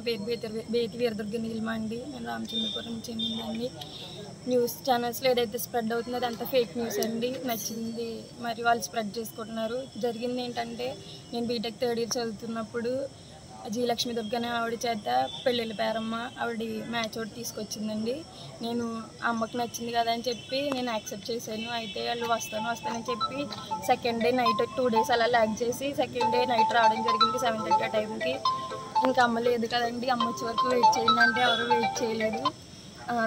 పేరు బేతి వీరదుర్గ నీలిమ అండి. నేను రామచంద్రపురం చెందిందండి. న్యూస్ ఛానల్స్లో ఏదైతే స్ప్రెడ్ అవుతుందో అదంతా ఫేక్ న్యూస్ అండి. నచ్చింది మరి వాళ్ళు స్ప్రెడ్ చేసుకుంటున్నారు. జరిగింది ఏంటంటే, నేను బీటెక్ థర్డ్ ఇయర్ చదువుతున్నప్పుడు జీ లక్ష్మి దుర్గ అనే ఆవిడ చేత పెళ్ళిళ్ళ పేరమ్మ ఆవిడ మ్యాచ్ ఒకటి తీసుకొచ్చిందండి. నేను అమ్మకి నచ్చింది కదా అని చెప్పి నేను యాక్సెప్ట్ చేశాను. అయితే వాళ్ళు వస్తానని చెప్పి సెకండ్ డే నైట్ 2 days అలా ల్యాగ్ చేసి సెకండ్ డే నైట్ రావడం జరిగింది 7:30 టైంకి. ఇంకా అమ్మ లేదు కదండి, అమ్మ వచ్చే వరకు వెయిట్ చేయండి అంటే ఎవరు వెయిట్ చేయలేదు.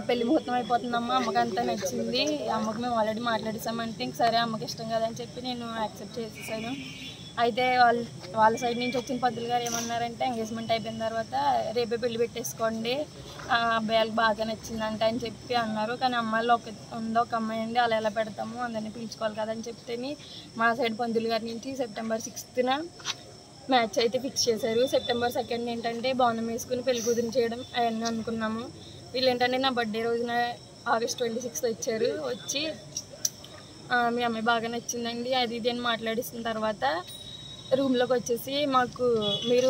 పెళ్లి ముహూర్తం అయిపోతుందమ్మా, అమ్మకి అంతా నచ్చింది, అమ్మకి మేము ఆల్రెడీ మాట్లాడేసామంటే ఇంక సరే అమ్మకి ఇష్టం కదా అని చెప్పి నేను యాక్సెప్ట్ చేసేసాను. అయితే వాళ్ళ సైడ్ నుంచి వచ్చిన పంతులు గారు ఏమన్నారంటే, ఎంగేజ్మెంట్ అయిపోయిన తర్వాత రేపే పెళ్లి పెట్టేసుకోండి, అబ్బాయిలకు బాగా నచ్చిందంట అని చెప్పి అన్నారు. కానీ అమ్మాయిలు ఒక అమ్మాయి అండి, అలా ఎలా పెడతాము, అందరినీ పిలుచుకోవాలి కదా అని చెప్తేని మా సైడ్ పంతులు గారి నుంచి September 6th మ్యాచ్ అయితే ఫిక్స్ చేశారు. September 2nd ఏంటంటే బోనం వేసుకుని పెళ్లి కూతురు చేయడం అవన్నీ అనుకున్నాము. వీళ్ళు ఏంటంటే నా బర్త్డే రోజున August 26th వచ్చారు. వచ్చి మీ అమ్మాయి బాగా నచ్చిందండి అది ఇది అని మాట్లాడిస్తున్న తర్వాత రూమ్లోకి వచ్చేసి, మాకు మీరు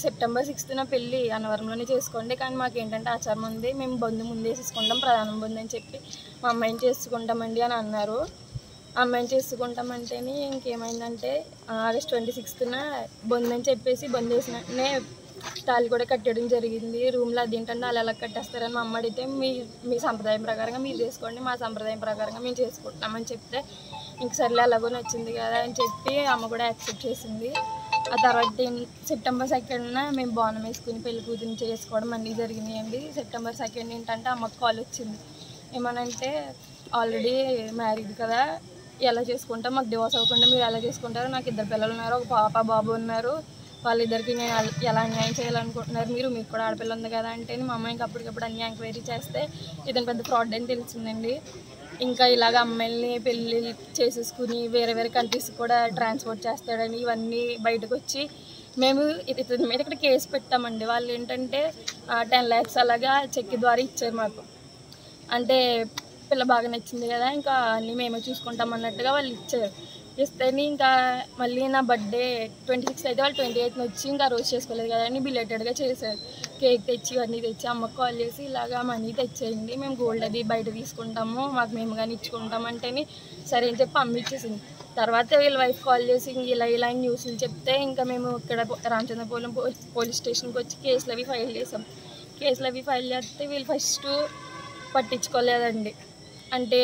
September 6th పెళ్ళి అన్నవరంలోనే చేసుకోండి, కానీ మాకు ఏంటంటే ఆచారం ఉంది, మేము బంధు ముందే చేసుకుంటాం, ప్రధానం బంధు అని చెప్పి మా అమ్మాయిని చేసుకుంటామండి అని అన్నారు. అమ్మాయిని చేసుకుంటామంటేనే ఇంకేమైందంటే August 26th బంధు అని చెప్పేసి బంధు వేసినట్టునే తాళి కూడా కట్టడం జరిగింది రూమ్లో. అదేంటంటే వాళ్ళు ఎలా కట్టేస్తారని మా అమ్మ అడిగితే, మీ సంప్రదాయం ప్రకారంగా మీరు చేసుకోండి, మా సంప్రదాయం ప్రకారంగా మేము చేసుకుంటామని చెప్తే ఇంక సర్లే ఎలాగో నచ్చింది కదా అని చెప్పి అమ్మ కూడా యాక్సెప్ట్ చేసింది. ఆ తర్వాత September 2nd మేము బోనం వేసుకుని పెళ్లి కూతురిని చేసుకోవడం అన్నీ జరిగినాయండి. September 2nd ఏంటంటే అమ్మకు కాల్ వచ్చింది. ఏమనంటే, ఆల్రెడీ మ్యారీడ్ కదా, ఎలా చేసుకుంటాం, మాకు డివోర్స్ అవ్వకుండా మీరు ఎలా చేసుకుంటారో, నాకు 2 పిల్లలు ఉన్నారు, ఒక పాప బాబు ఉన్నారు, వాళ్ళిద్దరికి నేను ఎలా అన్యాయం చేయాలనుకుంటున్నారు మీకు కూడా ఆడపిల్ల ఉంది కదా అంటే మా అమ్మాయి ఇంకా అప్పటికప్పుడు అన్ని ఎంక్వైరీ చేస్తే ఇతను పెద్ద ఫ్రాడ్ అని తెలిసిందండి. ఇంకా ఇలాగ అమ్మాయిల్ని పెళ్ళి చేసేసుకుని వేరే కంట్రీస్ కూడా ట్రాన్స్పోర్ట్ చేస్తాడని ఇవన్నీ బయటకు వచ్చి మేము ఇతని మీద ఇక్కడ కేసు పెట్టామండి. వాళ్ళు ఏంటంటే 10 lakhs అలాగా చెక్ ద్వారా ఇచ్చారు మాకు. అంటే పిల్ల బాగా నచ్చింది కదా, ఇంకా అన్నీ మేమే చూసుకుంటాం అన్నట్టుగా వాళ్ళు ఇచ్చారు. ఇస్తేని ఇంకా మళ్ళీ నా బర్త్డే 26th అయితే వాళ్ళు 28th వచ్చి ఇంకా రోజు చేసుకోలేదు కదా అని బిలేటెడ్గా చేశారు. కేక్ తెచ్చి ఇవన్నీ తెచ్చి అమ్మకు కాల్ చేసి ఇలాగా మనీ తెచ్చేయండి, మేము గోల్డ్ అది బయట తీసుకుంటాము, మాకు మేము కానీ ఇచ్చుకుంటామంటేని సరే అని చెప్పి అమ్మ ఇచ్చేసింది. తర్వాత వీళ్ళ వైఫ్ కాల్ చేసి ఇలా న్యూస్లు చెప్తే ఇంకా మేము ఇక్కడ రామచంద్రపురం పోలీస్ స్టేషన్కి వచ్చి కేసులు అవి ఫైల్ చేసాం. కేసులు అవి ఫైల్ చేస్తే వీళ్ళు ఫస్ట్ పట్టించుకోలేదండి. అంటే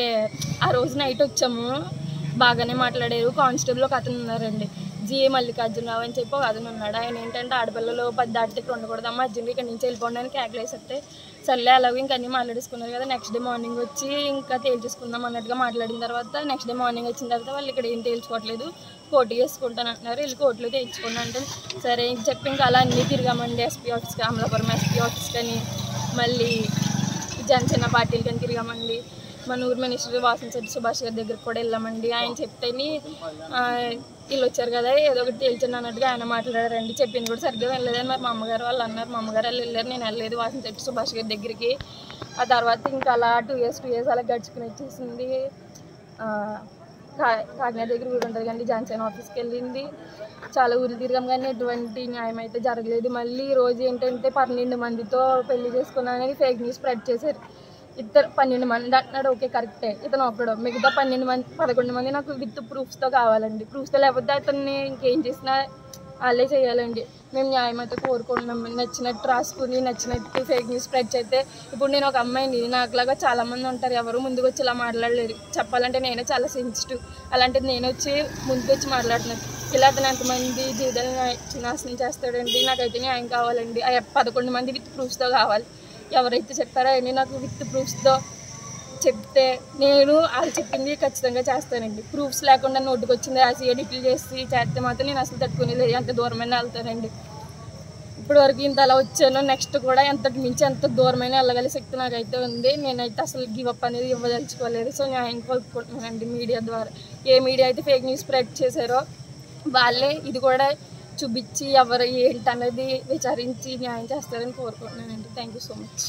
ఆ రోజు నైట్ వచ్చాము, బాగానే మాట్లాడారు. కానిస్టేబుల్ ఒక అతను ఉన్నారండి, జిఏ మల్లికార్జునరావు అని చెప్పి ఒక అతను ఉన్నాడు. ఆయన ఏంటంటే ఆడపిల్లలు 10 దాటితే ఇక్కడ ఉండకూడదమ్మా, అర్జెంట్గా ఇక్కడ నుంచి వెళ్ళిపోండి అని కేకలేసేస్తే సర్లే అలాగే ఇంక అన్నీ మాట్లాడేసుకున్నారు కదా. నెక్స్ట్ డే మార్నింగ్ వచ్చి ఇంకా తేల్చేసుకుందాం అన్నట్టుగా మాట్లాడిన తర్వాత నెక్స్ట్ డే మార్నింగ్ వచ్చిన తర్వాత వాళ్ళు ఇక్కడ ఏం తేల్చుకోవట్లేదు, కోర్టు చేసుకుంటాను అంటున్నారు. వీళ్ళు కోర్టులో తేల్చుకున్నా అంటే సరే అని చెప్పి ఇంకా అలా అన్నీ తిరిగామండి. ఎస్పీ ఆఫీస్కి, అమలాపురం ఎస్పీ ఆఫీస్ కానీ, మళ్ళీ జనసేన పార్టీలు కానీ తిరిగామండి. మన ఊరు మినిస్టర్ వాసంశెట్టి సుభాష్ గారి దగ్గరికి కూడా వెళ్ళామండి. ఆయన చెప్తేని వీళ్ళు వచ్చారు కదా ఏదో ఒకటి తేల్చండి అన్నట్టుగా ఆయన మాట్లాడారండి. చెప్పింది కూడా సరిగ్గా వెళ్ళలేదని మరి మా అమ్మగారు వాళ్ళు అన్నారు. మా అమ్మగారు వాళ్ళు వెళ్ళారు, నేను వెళ్ళలేదు వాసంశెట్టి సుభాష్ గారి దగ్గరికి. ఆ తర్వాత ఇంకా అలా 2 years అలా గడుచుకుని వచ్చేసింది. కాకినాడ దగ్గర ఊరు ఉంటుంది కానీ జనసేన ఆఫీస్కి వెళ్ళింది. చాలా ఊళ్ళు తిరిగాం కానీ ఎటువంటి న్యాయం అయితే జరగలేదు. మళ్ళీ రోజు ఏంటంటే 12 మందితో పెళ్లి చేసుకున్నానని ఫేక్ న్యూస్ స్ప్రెడ్ చేశారు. 12 మంది అంటున్నాడు, ఓకే కరెక్టే, ఇతను ఒకడు, మిగతా 11 మంది నాకు విత్ ప్రూఫ్స్తో కావాలండి. ప్రూఫ్స్తో లేకపోతే అతన్ని ఇంకేం చేసినా వాళ్ళే చేయాలండి. మేము న్యాయం అయితే కోరుకుంటున్నాం. నచ్చినట్టు రాసుకుని నచ్చినట్టు ఫేక్ న్యూస్ స్ప్రెడ్ చేస్తే, ఇప్పుడు నేను ఒక అమ్మాయిని, నాకులాగా చాలామంది ఉంటారు, ఎవరు ముందుకు వచ్చి ఇలా మాట్లాడలేరు. చెప్పాలంటే నేనే చాలా సెన్సిటివ్, అలాంటిది నేను వచ్చి ముందుకు వచ్చి మాట్లాడుతున్నాను. ఇలా అతను ఎంతమంది జీవితాలను నాశనం చేస్తాడండి. నాకైతే న్యాయం కావాలండి. 11 మంది విత్ ప్రూఫ్స్తో కావాలి. ఎవరైతే చెప్పారో అవన్నీ నాకు విత్ ప్రూఫ్స్తో చెప్తే నేను వాళ్ళు చెప్పింది ఖచ్చితంగా చేస్తానండి. ప్రూఫ్స్ లేకుండా నోటుకు వచ్చింది రాసి ఎడిట్లు చేస్తే మాత్రం నేను అసలు తట్టుకునేలేదు, ఎంత దూరమైనా వెళ్తానండి. ఇప్పటి వరకు ఇంత అలా వచ్చాను, నెక్స్ట్ కూడా ఎంతకు మించి ఎంత దూరమైనా వెళ్ళగల శక్తి నాకైతే ఉంది. నేనైతే అసలు గివ్ అప్ అనేది ఇవ్వదలుచుకోలేదు. సో న్యాయం కోరుకుంటున్నానండి మీడియా ద్వారా. ఏ మీడియా అయితే ఫేక్ న్యూస్ స్ప్రెడ్ చేశారో వాళ్ళే ఇది కూడా చూపించి ఎవరు ఏంటనేది విచారించి న్యాయం చేస్తారని కోరుకుంటున్నానండి. Thank you so much.